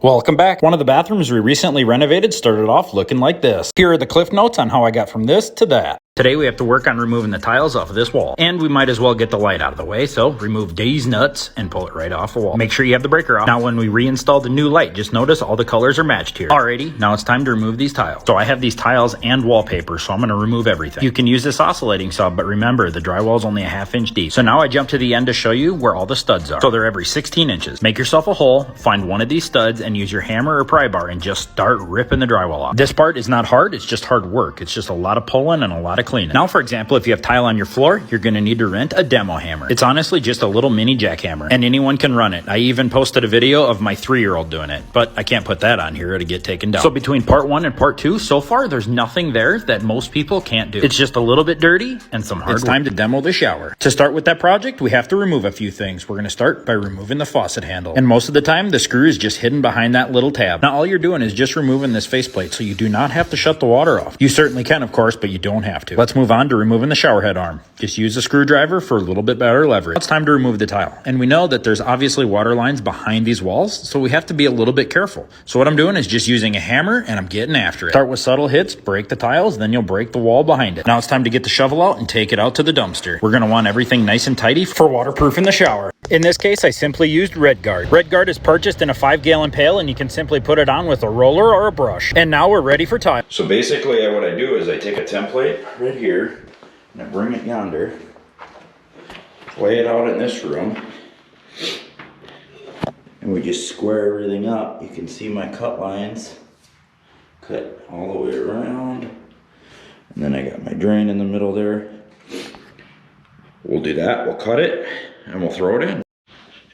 Welcome back. One of the bathrooms we recently renovated started off looking like this. Here are the cliff notes on how I got from this to that. Today we have to work on removing the tiles off of this wall. And we might as well get the light out of the way, so remove these nuts and pull it right off the wall. Make sure you have the breaker off. Now when we reinstall the new light, just notice all the colors are matched here. Alrighty, now it's time to remove these tiles. So I have these tiles and wallpaper, so I'm going to remove everything. You can use this oscillating saw, but remember, the drywall is only a ½ inch deep. So now I jump to the end to show you where all the studs are. So they're every 16 inches. Make yourself a hole, find one of these studs, and use your hammer or pry bar and just start ripping the drywall off. This part is not hard, it's just hard work. It's just a lot of pulling and a lot of cleaning. Now for example, if you have tile on your floor, you're going to need to rent a demo hammer. It's honestly just a little mini jackhammer, and anyone can run it. I even posted a video of my 3-year-old doing it, but I can't put that on here to get taken down. So between part 1 and part 2, so far there's nothing there that most people can't do. It's just a little bit dirty and some hard work. It's time to demo the shower. To start with that project, we have to remove a few things. We're going to start by removing the faucet handle, and most of the time the screw is just hidden behind that little tab. Now all you're doing is just removing this faceplate, so you do not have to shut the water off. You certainly can, of course, but you don't have to. Let's move on to removing the shower head arm. Just use a screwdriver for a little bit better leverage. It's time to remove the tile. And we know that there's obviously water lines behind these walls, so we have to be a little bit careful. So what I'm doing is just using a hammer and I'm getting after it. Start with subtle hits, break the tiles, then you'll break the wall behind it. Now it's time to get the shovel out and take it out to the dumpster. We're going to want everything nice and tidy for waterproofing the shower. In this case, I simply used Red Guard. Red Guard is purchased in a 5-gallon pail, and you can simply put it on with a roller or a brush. And now we're ready for tile. So basically what I do is I take a template right here and I bring it yonder, lay it out in this room, and we just square everything up. You can see my cut lines cut all the way around, and then I got my drain in the middle there. We'll do that, we'll cut it and we'll throw it in.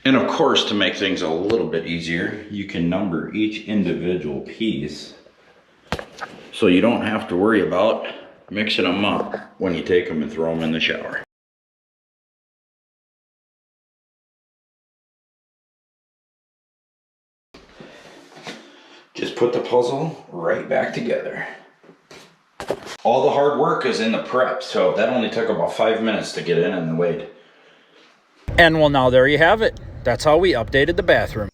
And of course, to make things a little bit easier, you can number each individual piece so you don't have to worry about mixing them up when you take them and throw them in the shower. Just put the puzzle right back together. All the hard work is in the prep, so that only took about 5 minutes to get in and wait. And well, now there you have it. That's how we updated the bathroom.